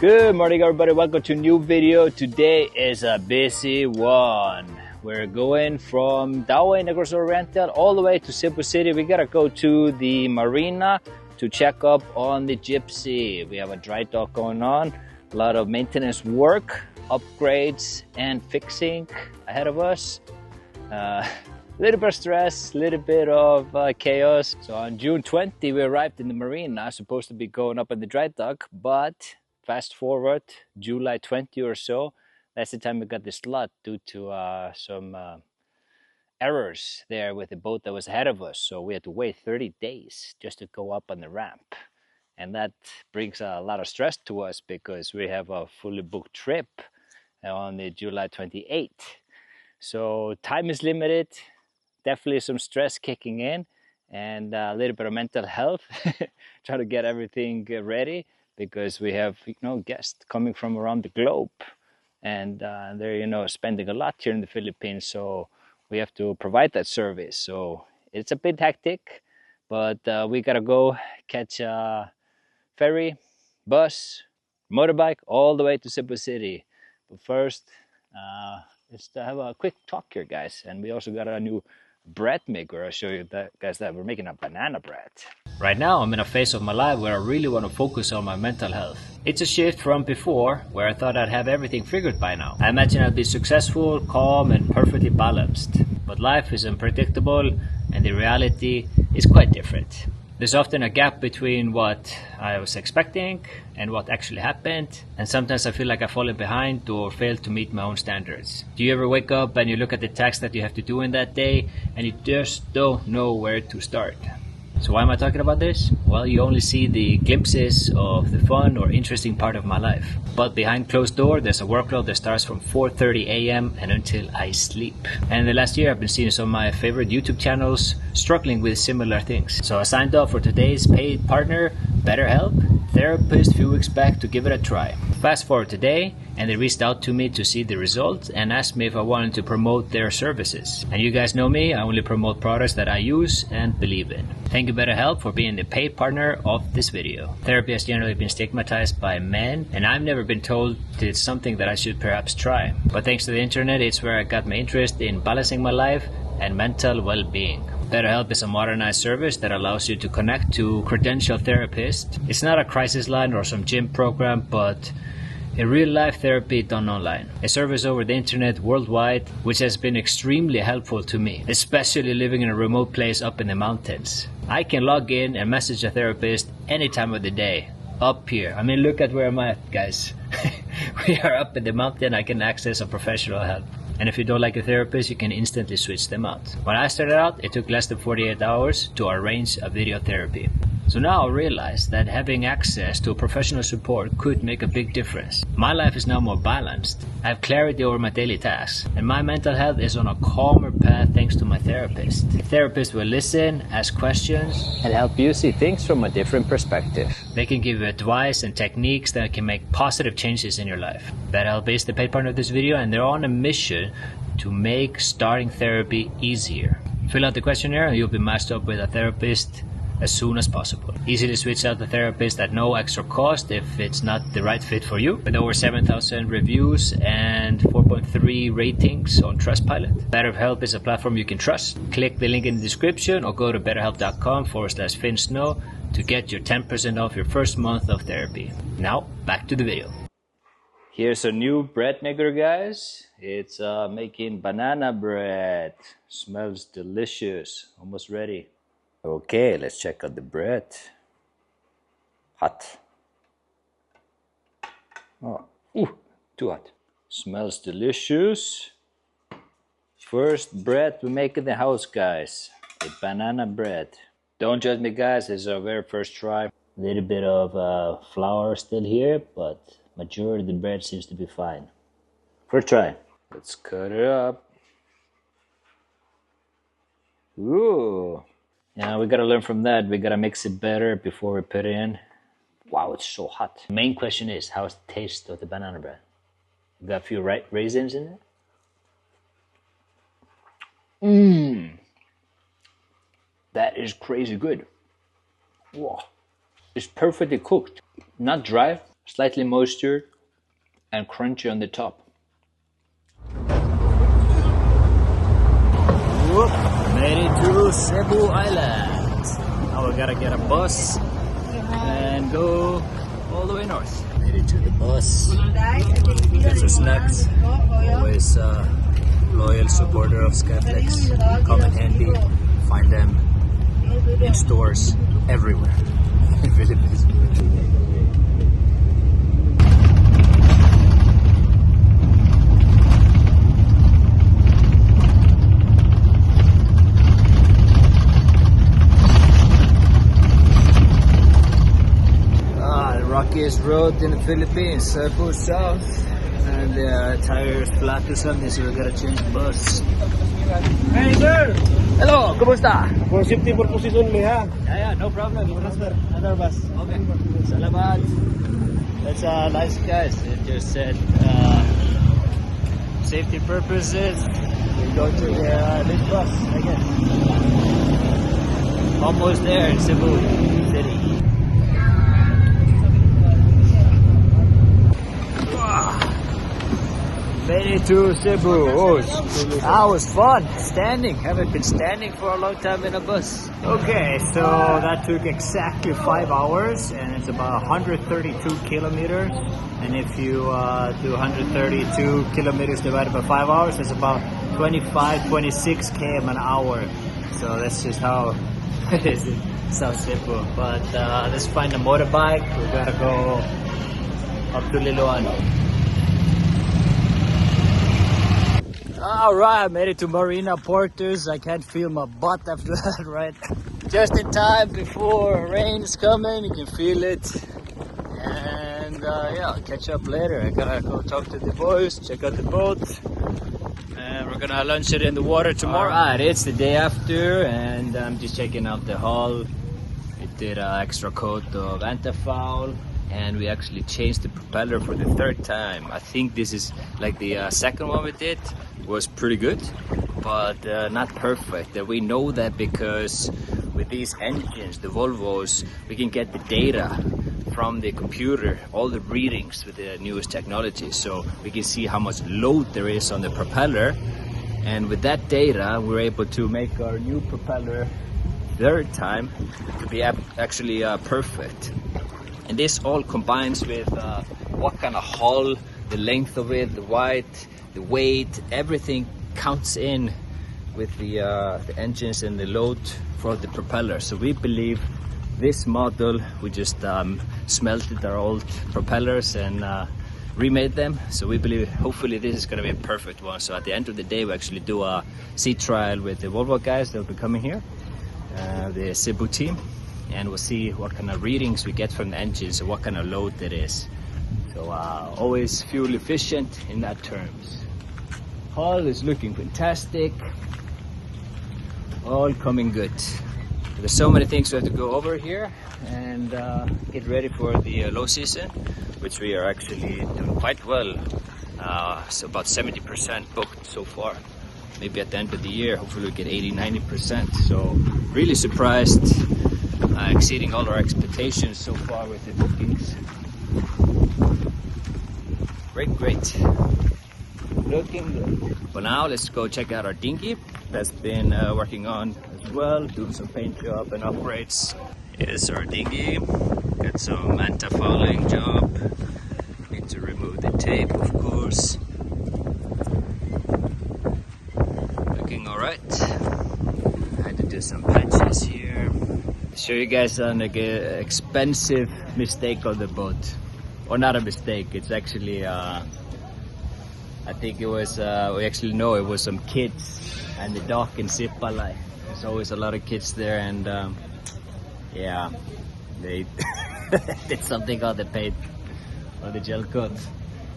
Good morning, everybody. Welcome to a new video. Today is a busy one. We're going from Dinghy Negros Oriental all the way to Cebu City. We gotta go to the Marina to check up on the Gypsy. We have a dry dock going on, a lot of maintenance work, upgrades, and fixing ahead of us. A little bit of stress, a little bit of chaos. So on June 20, we arrived in the Marina, supposed to be going up in the dry dock, but fast forward July 20 or so, that's the time we got the slot due to some errors there with the boat that was ahead of us. So we had to wait 30 days just to go up on the ramp. And that brings a lot of stress to us because we have a fully booked trip on the July 28th. So time is limited, definitely some stress kicking in, and a little bit of mental health, try to get everything ready because we have guests coming from around the globe, and they're spending a lot here in the Philippines, so we have to provide that service. So it's a bit hectic, but we gotta go catch a ferry, bus, motorbike all the way to Cebu City. But first, let's have a quick talk here, guys. And we also got a new bread maker. I'll show you guys that we're making a banana bread. Right now, I'm in a phase of my life where I really want to focus on my mental health. It's a shift from before, where I thought I'd have everything figured by now. I imagine I'd be successful, calm, and perfectly balanced. But life is unpredictable, and the reality is quite different. There's often a gap between what I was expecting and what actually happened, and sometimes I feel like I've fallen behind or failed to meet my own standards. Do you ever wake up and you look at the tasks that you have to do in that day and you just don't know where to start? So why am I talking about this? Well, you only see the glimpses of the fun or interesting part of my life. But behind closed door, there's a workload that starts from 4:30 a.m. and until I sleep. And in the last year, I've been seeing some of my favorite YouTube channels struggling with similar things. So I signed up for today's paid partner, BetterHelp, therapist a few weeks back to give it a try. Fast forward today, and they reached out to me to see the results and asked me if I wanted to promote their services. And you guys know me, I only promote products that I use and believe in. Thank you BetterHelp for being the paid partner of this video. Therapy has generally been stigmatized by men, and I've never been told that it's something that I should perhaps try. But thanks to the internet, it's where I got my interest in balancing my life and mental well-being. BetterHelp is a modernized service that allows you to connect to credentialed therapists. It's not a crisis line or some gym program, but a real-life therapy done online. A service over the internet worldwide, which has been extremely helpful to me, especially living in a remote place up in the mountains. I can log in and message a therapist any time of the day. Up here. I mean, look at where I'm at, guys. We are up in the mountain. I can access a professional help. And if you don't like a therapist, you can instantly switch them out. When I started out, it took less than 48 hours to arrange a video therapy. So now I realize that having access to professional support could make a big difference. My life is now more balanced. I have clarity over my daily tasks, and my mental health is on a calmer path thanks to my therapist. The therapist will listen, ask questions, and help you see things from a different perspective. They can give you advice and techniques that can make positive changes in your life. BetterHelp is the paid partner of this video, and they're on a mission to make starting therapy easier. Fill out the questionnaire and you'll be matched up with a therapist as soon as possible. Easy to switch out the therapist at no extra cost if it's not the right fit for you. With over 7,000 reviews and 4.3 ratings on Trustpilot. BetterHelp is a platform you can trust. Click the link in the description or go to betterhelp.com/FinnSnow to get your 10% off your first month of therapy. Now, back to the video. Here's a new bread maker, guys. It's making banana bread. Smells delicious. Almost ready. Okay, let's check out the bread. Hot. Oh, too hot. Smells delicious. First bread we make in the house, guys. A banana bread. Don't judge me, guys. This is our very first try. A little bit of flour still here, but majority of the bread seems to be fine. First try. Let's cut it up. Ooh. Yeah, we gotta learn from that. We gotta mix it better before we put it in. Wow, it's so hot. The main question is, how's the taste of the banana bread? You got a few raisins in it? That is crazy good. Wow. It's perfectly cooked. Not dry, slightly moisture and crunchy on the top. Whoop, made it to Cebu Island. Now we gotta get a bus and go all the way north. Made it to the bus. Get some snacks. Always loyal supporter of Skyflex. Come in handy. Find them in stores everywhere in Philippines. Rockiest road in the Philippines, Cebu South, and the tires flat or something, so we gotta change the bus. Hey sir! Hello, kumusta? For safety purposes only ha? Yeah, no problem. Transfer, another bus. Okay. Salamat. That's nice guys. It just said safety purposes. We go to this bus, I guess. Almost there in Cebu City. Made it to Cebu. Oh, that was fun. Standing. Haven't been standing for a long time in a bus. Okay, so that took exactly 5 hours and it's about 132 kilometers. And if you do 132 kilometers divided by 5 hours, it's about 26 km an hour. So that's just how it is in South Cebu. But let's find a motorbike. We gotta go up to Liloan. Alright, I made it to Marina Porters. I can't feel my butt after that, right? Just in time before rain is coming, you can feel it. And yeah, I'll catch up later. I gotta go talk to the boys, check out the boat. And we're gonna launch it in the water tomorrow. Alright, it's the day after and I'm just checking out the hull. We did an extra coat of anti-foul. And we actually changed the propeller for the third time. I think this is like the second one we did was pretty good, but not perfect. And we know that because with these engines, the Volvos, we can get the data from the computer, all the readings with the newest technology. So we can see how much load there is on the propeller. And with that data, we're able to make our new propeller third time to be actually perfect. And this all combines with what kind of hull, the length of it, the width, the weight, everything counts in with the engines and the load for the propeller. So we believe this model, we just smelted our old propellers and remade them. So we believe hopefully this is going to be a perfect one. So at the end of the day, we actually do a sea trial with the Volvo guys that will be coming here, the Cebu team. And we'll see what kind of readings we get from the engines and what kind of load that is. So always fuel efficient in that terms. Hull is looking fantastic. All coming good. There's so many things we have to go over here and get ready for the low season, which we are actually doing quite well. So about 70% booked so far. Maybe at the end of the year, hopefully we get 80-90%. So really surprised. Exceeding all our expectations so far with the bookings. Great. Looking good. Well, now let's go check out our dinghy that's been working on as well, doing some paint job and upgrades. Here's our dinghy. Got some anti-fouling job. Need to remove the tape, of course. Looking alright. Had to do some patches here. Show you guys an expensive mistake on the boat, or not a mistake, it's actually I think it was we actually know it was some kids and the dock in Sipalay. There's always a lot of kids there, and yeah, they did something on the paint or the gel coat,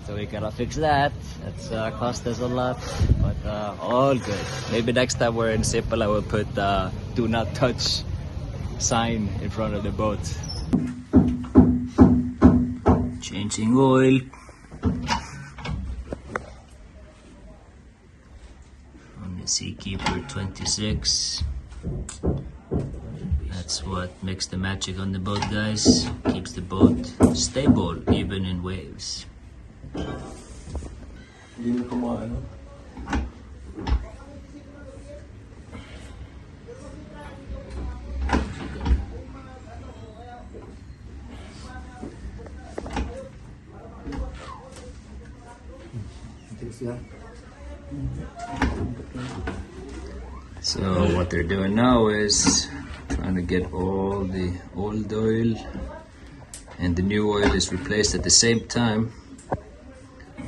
so we gotta fix that. That's cost us a lot, but all good. Maybe next time we're in Sipalay we'll put do not touch sign in front of the boat. Changing oil. On the SeaKeeper 26. That's what makes the magic on the boat, guys. Keeps the boat stable even in waves. So what they're doing now is trying to get all the old oil and the new oil is replaced at the same time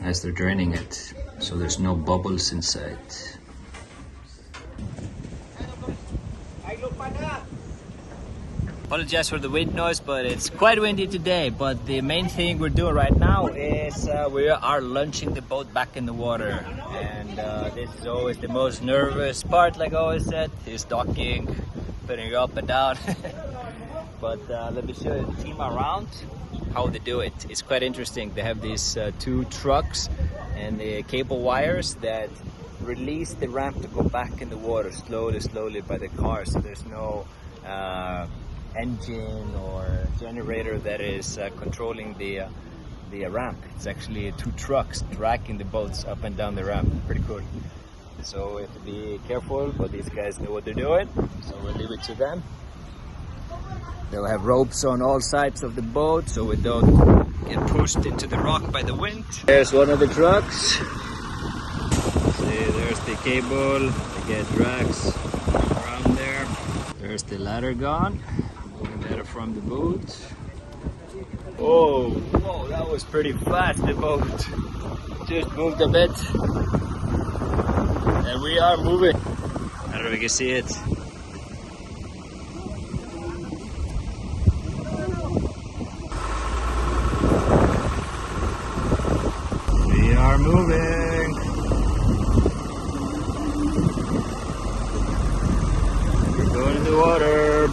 as they're draining it, so there's no bubbles inside. Apologize for the wind noise, but it's quite windy today. But the main thing we're doing right now is we are launching the boat back in the water, and this is always the most nervous part, like I always said, is docking, putting it up and down. But let me show you the team around how they do it. It's quite interesting. They have these two trucks and the cable wires that release the ramp to go back in the water slowly by the car, so there's no engine or generator that is controlling the ramp. It's actually two trucks dragging the boats up and down the ramp. Pretty cool. So we have to be careful, but these guys know what they're doing, so we'll leave it to them. They'll have ropes on all sides of the boat so we don't get pushed into the rock by the wind. There's one of the trucks. See, there's the cable. They get drags around there. There's the ladder gone. Ladder from the boat. Oh, whoa, that was pretty fast, the boat. Just moved a bit. And we are moving. I don't know if you can see it. We are moving. We're going in the water.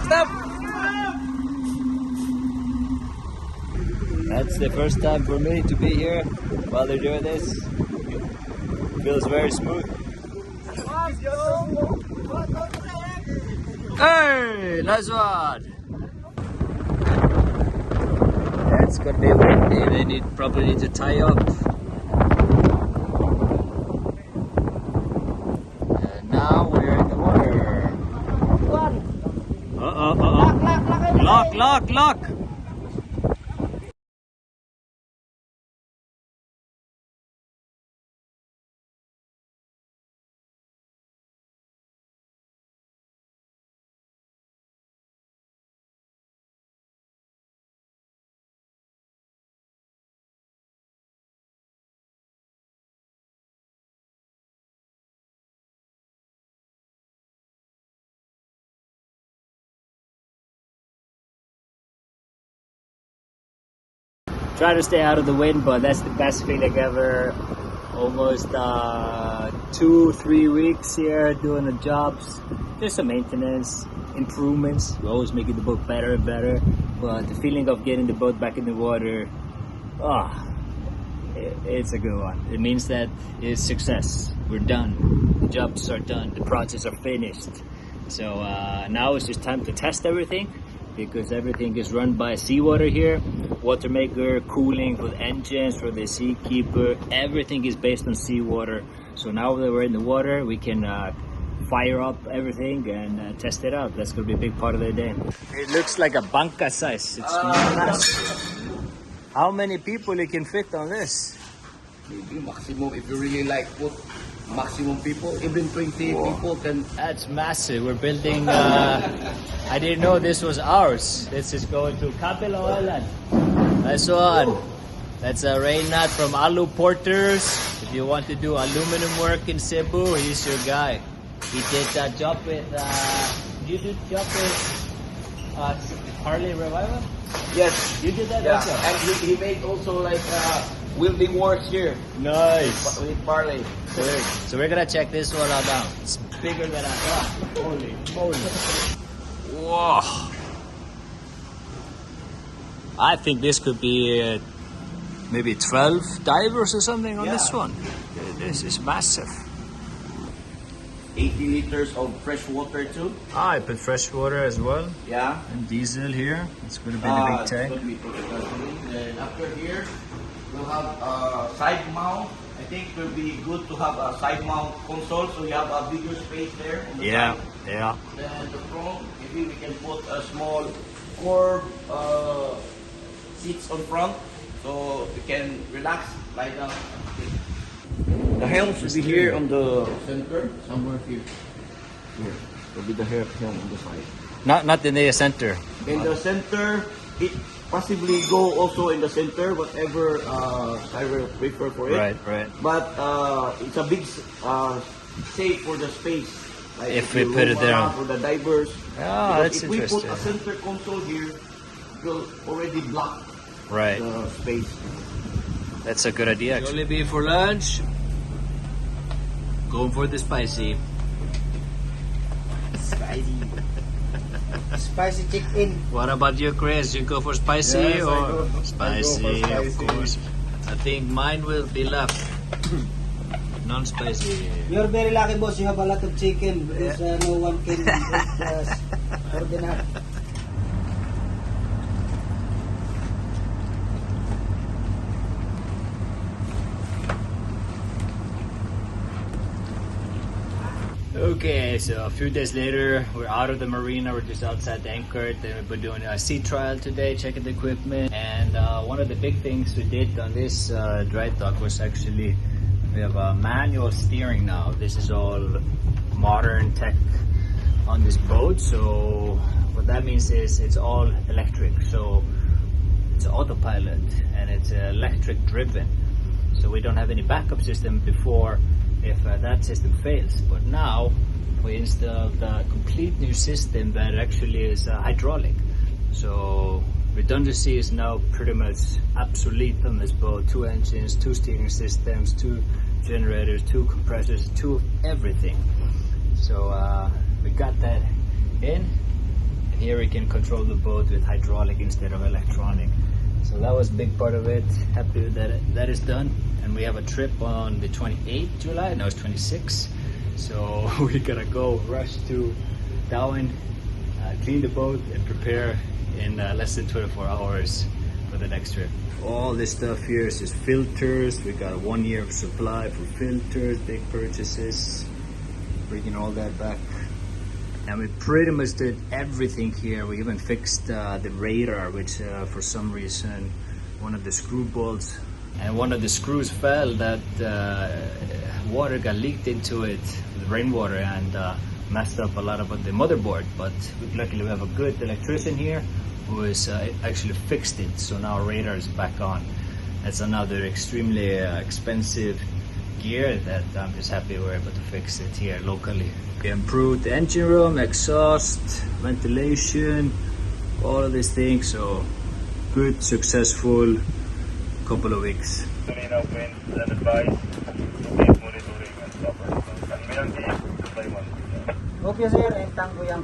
Stop! That's the first time for me to be here while they're doing this. It feels very smooth. Hey, nice one! That's gonna be windy. They probably need to tie up. And now we're in the water. Lock! Try to stay out of the wind, but that's the best feeling ever. Almost 2-3 weeks here doing the jobs. There's some maintenance, improvements. We're always making the boat better and better. But the feeling of getting the boat back in the water, it's a good one. It means that it's success. We're done. The jobs are done. The projects are finished. So now it's just time to test everything, because everything is run by seawater here. Water maker, cooling for the engines, for the SeaKeeper, everything is based on seawater. So now that we're in the water, we can fire up everything and test it out. That's going to be a big part of the day. It looks like a banca size. It's massive. How many people you can fit on this? Maybe maximum, if you really like put maximum people, even 20 people can. That's massive. We're building, I didn't know this was ours. This is going to Capelo Island. Nice one. That's a rain knot from Alu Porters. If you want to do aluminum work in Cebu, he's your guy. He did that job with, you did job with Harley Revival? Yes. You did that Yeah. also? And he made also like welding works here. Nice. With Barley. Good. So we're gonna check this one out now. It's bigger than I thought. Holy moly. Whoa. I think this could be maybe 12 divers or something on this one. This is massive. 80 liters of fresh water too. I put fresh water as well. Yeah. And diesel here. It's going to be the big tank. Then after here, we'll have a side mount. I think it will be good to have a side mount console so you have a bigger space there on the side. Yeah. Then the front, maybe we can put a small curved seats on front so we can relax, lie down. The helm should be here on the center, somewhere here. Here will be the helm on the side. Not in the center. In the center, it possibly go also in the center, whatever I will prefer for it. Right. But it's a big save for the space. Like if we put it there. For the divers. Oh, that's if we interesting. put a center console here, it will already block the space. That's a good idea. Jollibee for lunch. Going for the spicy. Spicy chicken. What about you, Chris? You go for spicy Yes, or spicy, of course. I think mine will be left. Non-spicy. You're very lucky, boss. You have a lot of chicken because no one can eat ordinary. Okay, so a few days later, we're out of the marina. We're just outside the anchor. Then we're doing a sea trial today, checking the equipment. And one of the big things we did on this dry dock was actually we have a manual steering now. This is all modern tech on this boat. So what that means is it's all electric. So it's autopilot and it's electric driven. So we don't have any backup system before if that system fails. But now we installed a complete new system that actually is hydraulic. So redundancy is now pretty much obsolete on this boat. 2 engines, 2 steering systems, 2 generators, 2 compressors, 2 everything. So we got that in, and here we can control the boat with hydraulic instead of electronic. So that was a big part of it. Happy that that is done. And we have a trip on the 28th July, now it's 26. So we gotta go rush to Darwin, clean the boat and prepare in less than 24 hours for the next trip. All this stuff here is just filters. We got a 1 year of supply for filters, big purchases, bringing all that back. And we pretty much did everything here. We even fixed the radar, which for some reason one of the screw bolts and one of the screws fell, that water got leaked into it, the rainwater, and messed up a lot of the motherboard. But luckily we have a good electrician here who has actually fixed it, so now our radar is back on. That's another extremely expensive gear that I'm just happy we're able to fix it here locally. We improved the engine room, exhaust, ventilation, all of these things. So good, successful couple of weeks. Marina winds and advice to keep monitoring and stopper. And maybe supply one. Okay, sir. And tango yang.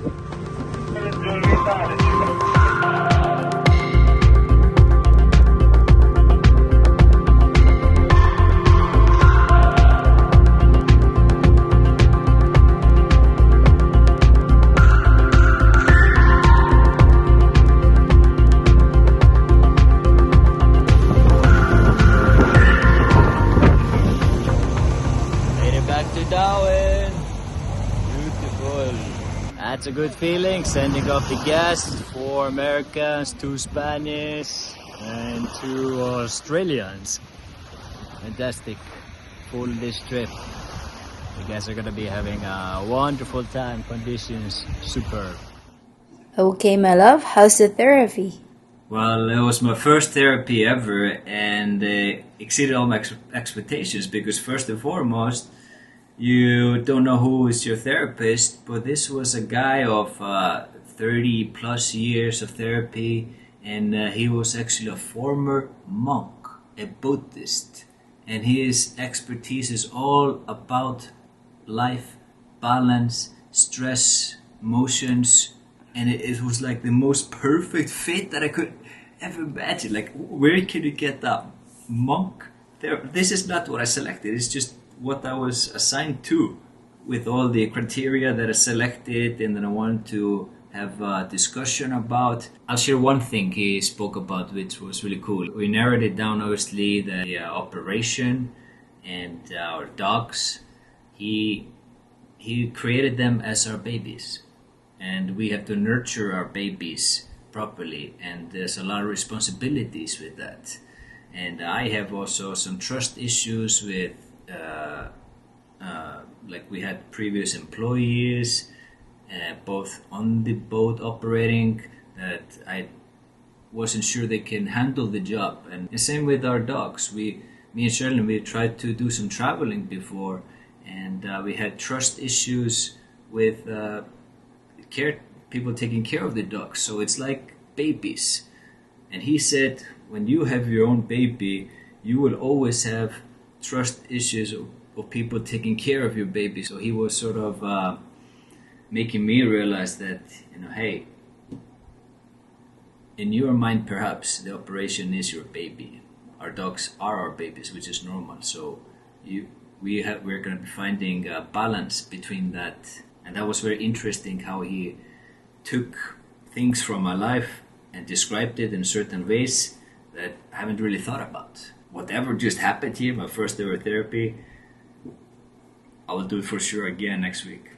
That's a good feeling, sending off the guests, 4 Americans, 2 Spanish and 2 Australians. Fantastic, full this trip. You guys are gonna be having a wonderful time, conditions superb. Okay, my love, how's the therapy? Well, it was my first therapy ever, and it exceeded all my expectations, because first and foremost, you don't know who is your therapist, but this was a guy of 30 plus years of therapy, and he was actually a former monk, a Buddhist, and his expertise is all about life, balance, stress, emotions, and it was like the most perfect fit that I could ever imagine. Like, where can you get that monk therapy. This is not what I selected. It's just what I was assigned to, with all the criteria that I selected and that I wanted to have a discussion about. I'll share one thing he spoke about, which was really cool. We narrowed it down, obviously, the operation and our dogs. He created them as our babies, and we have to nurture our babies properly, and there's a lot of responsibilities with that. And I have also some trust issues with like we had previous employees, both on the boat operating, that I wasn't sure they can handle the job. And the same with our dogs. Me and Sherilyn, we tried to do some traveling before, and we had trust issues with people taking care of the dogs. So it's like babies. And he said, when you have your own baby, you will always have trust issues of people taking care of your baby. So he was sort of making me realize that, hey, in your mind, perhaps the operation is your baby. Our dogs are our babies, which is normal. So we're going to be finding a balance between that. And that was very interesting how he took things from my life and described it in certain ways that I haven't really thought about. Whatever just happened here, my first ever therapy, I will do it for sure again next week.